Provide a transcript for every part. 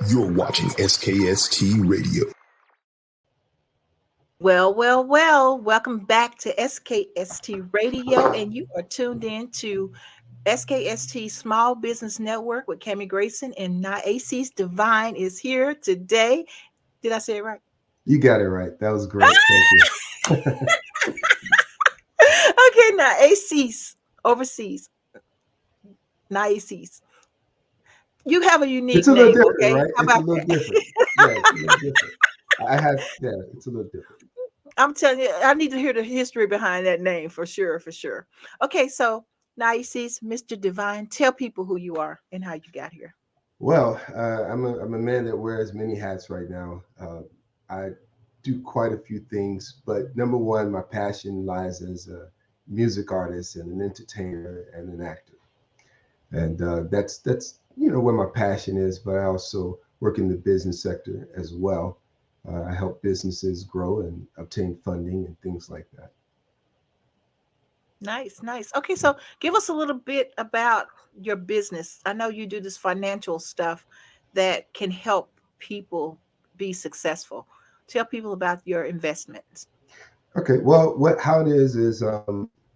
You're watching SKST Radio. Well. Welcome back to SKST Radio, and you are tuned in to SKST Small Business Network with Cami Grayson, and Acies Divine is here today. Did I say it right? You got it right. That was great. Thank you. Okay, Acies overseas. Acies. You have a It's unique a little name, different, okay? right? How It's a about little that? different. Yeah, it's a little different. It's a little different. I'm telling you, I need to hear the history behind that name for sure, for sure. Okay, so Acies, Mr. Divine, tell people who you are and how you got here. Well, I'm a man that wears many hats right now. I do quite a few things, but number one, my passion lies as a music artist and an entertainer and an actor, and that's where my passion is. But I also work in the business sector as well. I help businesses grow and obtain funding and things like that. Nice. Okay, so give us a little bit about your business. I know you do this financial stuff that can help people be successful. Tell people about your investments. Okay, well, what how it is a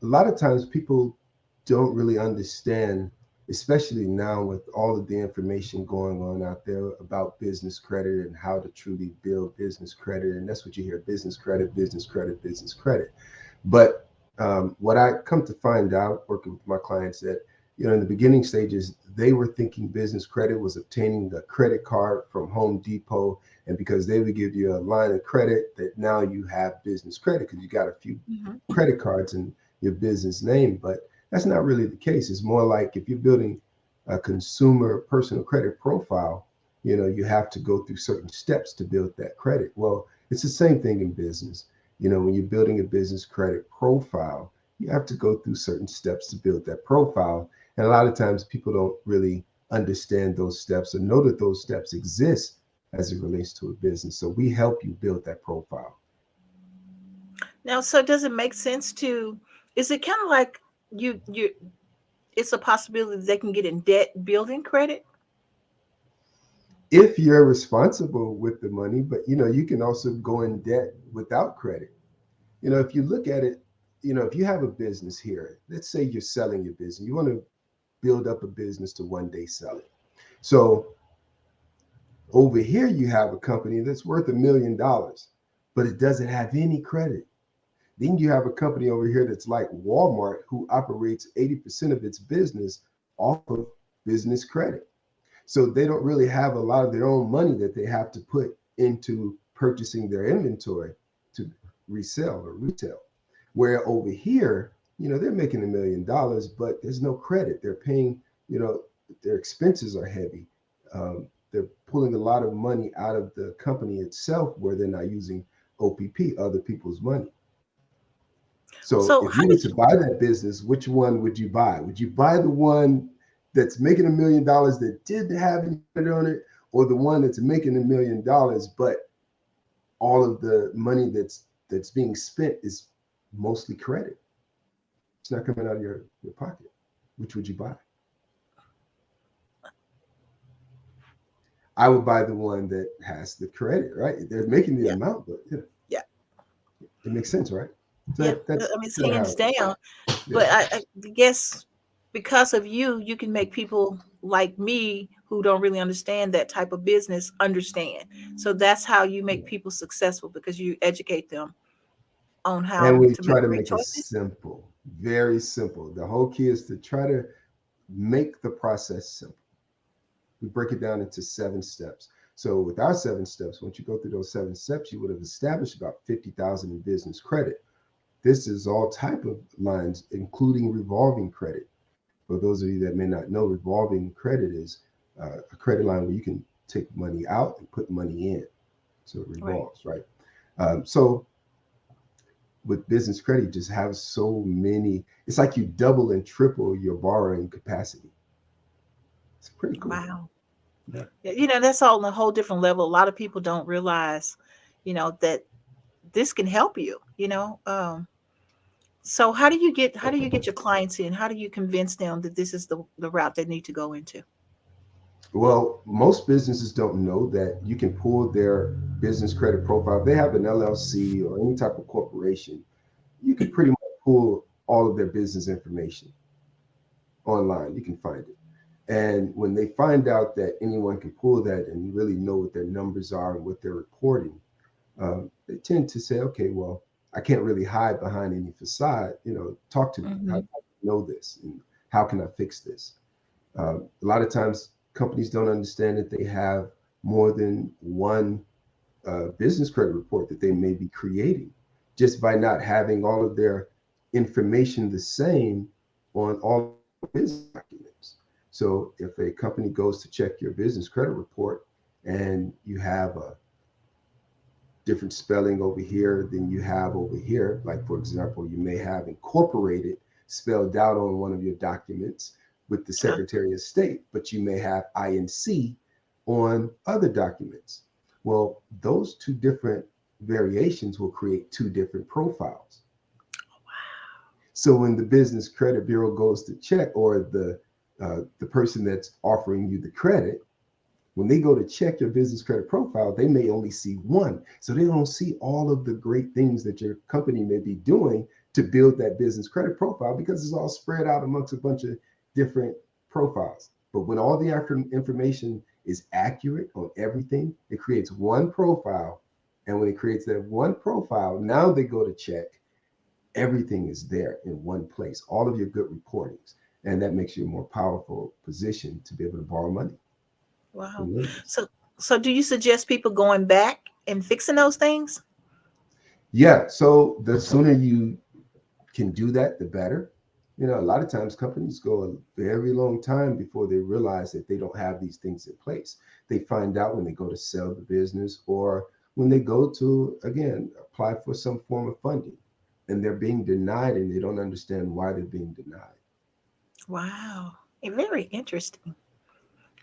lot of times people don't really understand, especially now with all of the information going on out there about business credit and how to truly build business credit, and that's what you hear: business credit, business credit, business credit. But what I come to find out working with my clients that in the beginning stages they were thinking business credit was obtaining the credit card from Home Depot, and because they would give you a line of credit that now you have business credit because you got a few Mhm. credit cards in your business name. But that's not really the case. It's more like if you're building a consumer personal credit profile, you have to go through certain steps to build that credit. Well, it's the same thing in business. When you're building a business credit profile, you have to go through certain steps to build that profile. And a lot of times people don't really understand those steps or know that those steps exist as it relates to a business. So we help you build that profile. Now, so does it make sense to, is it kind of like you it's a possibility that they can get in debt building credit? If you're responsible with the money, but you can also go in debt without credit. If you look at it, if you have a business here, let's say you're selling your business, you want to build up a business to one day sell it. So over here, you have a company that's worth $1 million, but it doesn't have any credit. Then you have a company over here that's like Walmart, who operates 80% of its business off of business credit. So they don't really have a lot of their own money that they have to put into purchasing their inventory to resell or retail. Where over here, they're making $1 million, but there's no credit. They're paying, their expenses are heavy. They're pulling a lot of money out of the company itself where they're not using OPP, other people's money. So So if how you were did to buy that business, which one would you buy? Would you buy the one that's making $1 million that didn't have any credit on it, or the one that's making $1 million, but all of the money that's being spent is mostly credit? It's not coming out of your pocket. Which would you buy? I would buy the one that has the credit, right? They're making the yeah, amount, but yeah, it makes sense, right? So yeah. that's I mean, it's kind of how hands it works. down. Yeah. But I guess because of you can make people like me who don't really understand that type of business understand. So that's how you make people successful, because you educate them on And how we to make try to great make it choices. simple, very simple. The whole key is to try to make the process simple. We break it down into 7 steps. So with our 7 steps, once you go through those 7 steps, you would have established about 50,000 in business credit. This is all type of lines, including revolving credit. For those of you that may not know, revolving credit is a credit line where you can take money out and put money in. So it Right. revolves, right? So with business credit, you just have so many. It's like you double and triple your borrowing capacity. It's pretty cool. Wow. Yeah. Yeah, that's all on a whole different level. A lot of people don't realize, that this can help you, so how do you get your clients in? How do you convince them that this is the route they need to go into? Well, most businesses don't know that you can pull their business credit profile. If they have an LLC or any type of corporation, you can pretty much pull all of their business information online. You can find it. And when they find out that anyone can pull that and really know what their numbers are and what they're reporting, they tend to say, okay, well, I can't really hide behind any facade. Talk to me. How do Mhm. I know this? And how can I fix this? A lot of times, companies don't understand that they have more than one business credit report that they may be creating just by not having all of their information the same on all business documents. So if a company goes to check your business credit report and you have a different spelling over here than you have over here, like for example, you may have incorporated spelled out on one of your documents with the Ah, Secretary of State, but you may have INC on other documents. Well, those two different variations will create two different profiles. So when the Business Credit Bureau goes to check, or the person that's offering you the credit, when they go to check your business credit profile, they may only see one. So they don't see all of the great things that your company may be doing to build that business credit profile because it's all spread out amongst a bunch of different profiles. But when all the information is accurate on everything, it creates one profile. And when it creates that one profile, now they go to check, everything is there in one place, all of your good reportings. And that makes you a more powerful position to be able to borrow money wow. from lenders. So do you suggest people going back and fixing those things? Yeah, so the sooner you can do that, the better. A lot of times companies go a very long time before they realize that they don't have these things in place. They find out when they go to sell the business or when they go to, again, apply for some form of funding and they're being denied and they don't understand why they're being denied. Wow. Very interesting.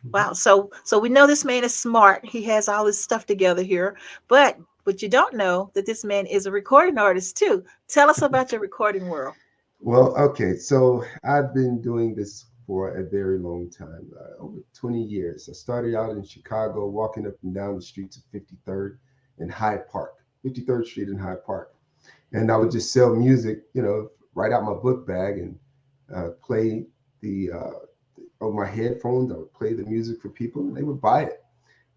Mhm. Wow. So we know this man is smart. He has all his stuff together here. But you don't know that this man is a recording artist too. Tell us about your recording world. Well, okay, so I've been doing this for a very long time, over 20 years. I started out in Chicago, walking up and down the streets of 53rd and Hyde Park, 53rd Street and Hyde Park. And I would just sell music, right out my book bag and play the on my headphones. I would play the music for people and they would buy it.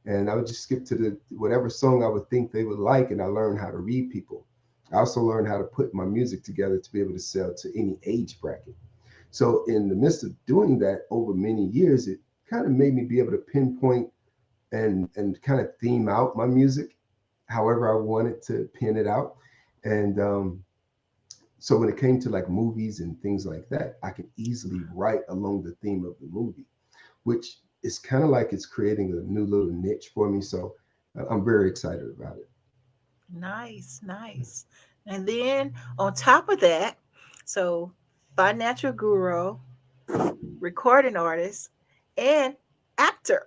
And I would just skip to the whatever song I would think they would like, and I learned how to read people. I also learned how to put my music together to be able to sell to any age bracket. So in the midst of doing that over many years, it kind of made me be able to pinpoint and kind of theme out my music however I wanted to pin it out. And so when it came to like movies and things like that, I could easily write along the theme of the movie, which is kind of like it's creating a new little niche for me. So I'm very excited about it. Nice, nice. And then on top of that, so financial guru, recording artist, and actor.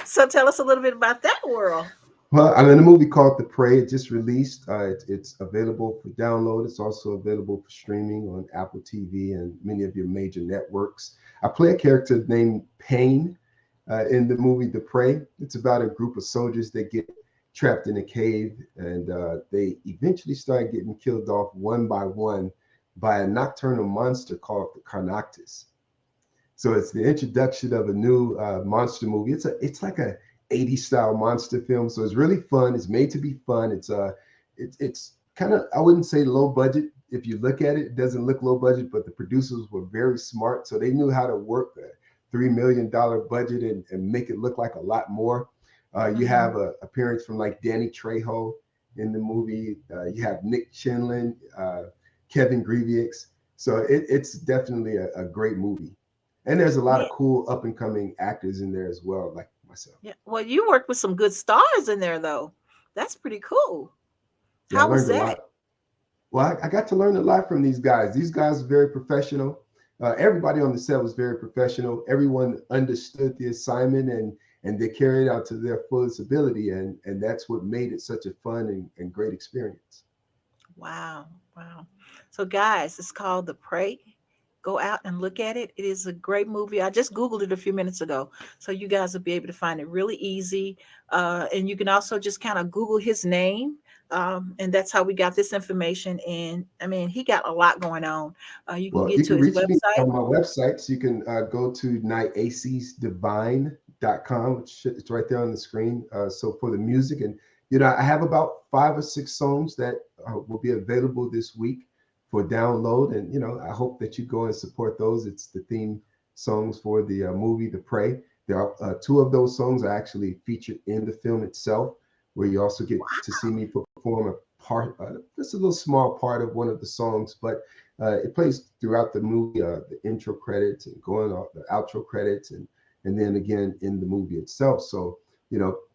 So tell us a little bit about that world. Well, I'm in a movie called The Prey. It just released. It's available for download. It's also available for streaming on Apple TV and many of your major networks. I play a character named Pain in the movie The Prey. It's about a group of soldiers that get trapped in a cave and they eventually start getting killed off one by one by a nocturnal monster called the Carnoctus. So it's the introduction of a new monster movie. It's like a 80s style monster film. So it's really fun. It's made to be fun. It's kind of, I wouldn't say low budget. If you look at it, it doesn't look low budget, but the producers were very smart. So they knew how to work a $3 million budget and make it look like a lot more. You Mhm. have a appearance from like Danny Trejo in the movie. You have Nick Chinlin, Kevin Grievous. So it's definitely a great movie. And there's a lot Yeah, of cool up and coming actors in there as well, like myself. yeah. Well, you worked with some good stars in there, though. That's pretty cool. Yeah, I How was learned a that? lot. Well, I got to learn a lot from these guys. These guys are very professional. Everybody on the set was very professional. Everyone understood the assignment and they carried it out to their fullest ability. And that's what made it such a fun and great experience. Wow, wow. So, guys, it's called The Prey. go out and look at it. It is a great movie. I just Googled it a few minutes ago. So you guys will be able to find it really easy. And you can also just kind of Google his name. And that's how we got this information. And I mean, he got a lot going on. You can Well, get you to can his reach me website. on my website. So you can go to niaciesdivine.com, which it's right there on the screen. So for the music, and I have about 5 or 6 songs that will be available this week for download. And I hope that you go and support those. It's the theme songs for the movie The Prey. There are 2 of those songs are actually featured in the film itself, where you also get to see me perform a part, just a little small part of one of the songs, but it plays throughout the movie, the intro credits and going off the outro credits, and then again in the movie itself. So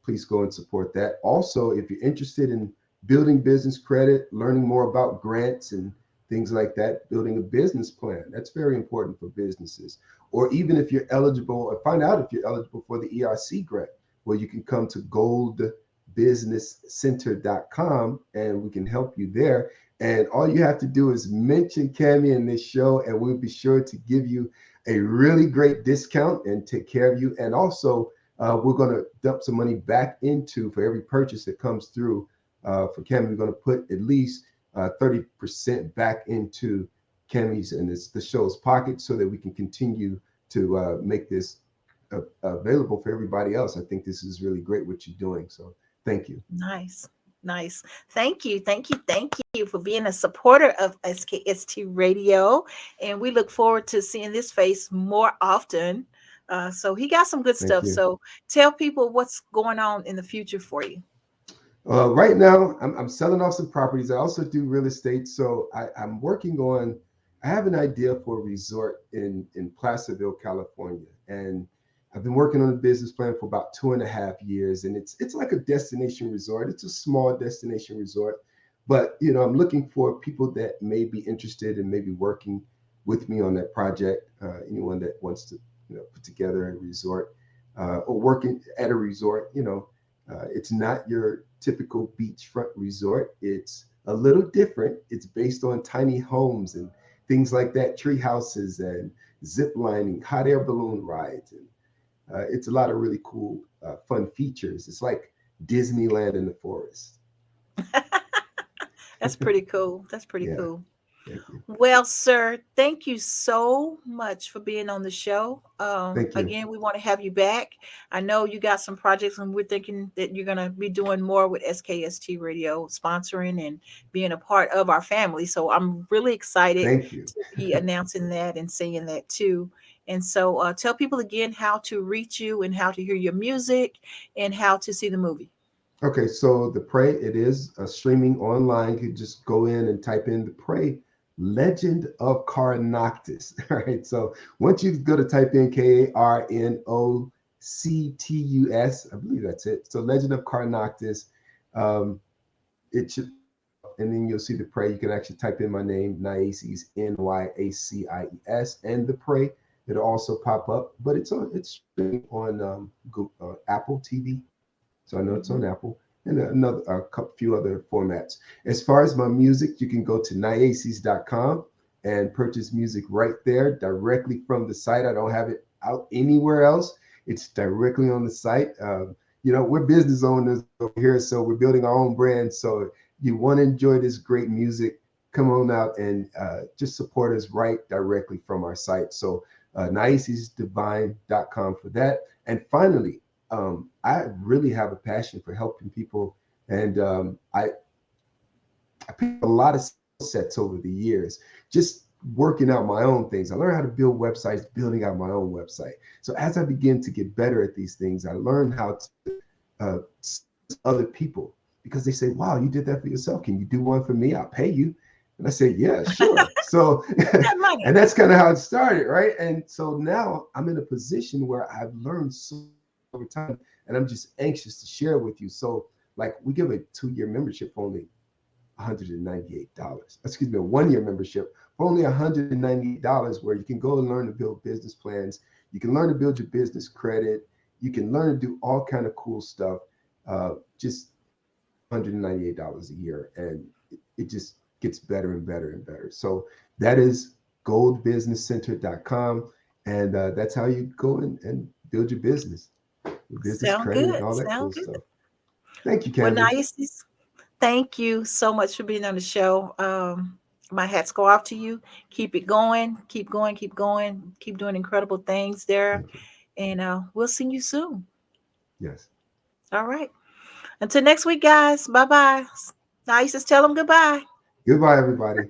please go and support that. Also, if you're interested in building business credit, learning more about grants and things like that, building a business plan, that's very important for businesses. Or even if you're eligible, or find out if you're eligible for the ERC grant, where you can come to goldbusinesscenter.com and we can help you there. And all you have to do is mention Cami in this show, and we'll be sure to give you a really great discount and take care of you. And also, we're going to dump some money back into, for every purchase that comes through for Cami, we're going to put at least 30% back into Cami's and the show's pocket, so that we can continue to make this available for everybody else. I think this is really great what you're doing. So thank you. Nice. Nice. Thank you. Thank you. Thank you for being a supporter of SKST Radio. And we look forward to seeing this face more often. So he got some good Thank stuff. you. So tell people what's going on in the future for you. Right now, I'm selling off some properties. I also do real estate. So I'm working on, I have an idea for a resort in Placerville, California. And I've been working on a business plan for about 2.5 years. And it's like a destination resort. It's a small destination resort. But, I'm looking for people that may be interested in maybe working with me on that project. Anyone that wants to, put together a resort or working at a resort, it's not your typical beachfront resort. It's a little different. It's based on tiny homes and things like that, tree houses and zip lining, hot air balloon rides. And it's a lot of really cool, fun features. It's like Disneyland in the forest. That's pretty cool. That's pretty Yeah, cool. thank you. Well, sir, thank you so much for being on the show. Thank you. Again, we want to have you back. I know you got some projects, and we're thinking that you're going to be doing more with SKST Radio, sponsoring and being a part of our family. So I'm really excited Thank you. to be announcing that and saying that too. And so tell people again how to reach you and how to hear your music and how to see the movie. Okay, so The Prey, it is streaming online. You just go in and type in The Prey, Legend of Carnoctus. All right, so once you go to type in Karnoctus, I believe that's it. So Legend of Carnoctus, it should, and then you'll see The Prey. You can actually type in my name, Nyacies, Nyacies, and The Prey. It'll also pop up, but it's streaming on Apple TV. So I know it's on Mhm. Apple and few other formats. As far as my music, you can go to nyacies.com and purchase music right there directly from the site. I don't have it out anywhere else. It's directly on the site. We're business owners over here, so we're building our own brand. So you want to enjoy this great music, come on out and just support us right directly from our site. So nyaciesdivine.com for that. And finally, I really have a passion for helping people, and I picked a lot of skill sets over the years, just working out my own things. I learned how to build websites, building out my own website. So as I begin to get better at these things, I learned how to other people, because they say, "Wow, you did that for yourself. Can you do one for me? I'll pay you." And I said, "Yeah, sure." So, That money. and that's kind of how it started, right? And so now I'm in a position where I've learned so over time, and I'm just anxious to share with you. So, like, we give a 2-year membership for only $198. Excuse me, a 1-year membership for only $198, where you can go and learn to build business plans. You can learn to build your business credit. You can learn to do all kind of cool stuff. Just $198 a year, and it just gets better and better and better. So that is goldbusinesscenter.com. And that's how you go and build your business Sound credit and good. all that cool Sound good. stuff. Thank you, Well, Candace. nice. Thank you so much for being on the show. My hats go off to you. Keep it going. Keep going. Keep going. Keep doing incredible things there. Thank you. And we'll see you soon. Yes. All right. Until next week, guys. Bye bye. Nice. Just tell them goodbye. Goodbye, everybody.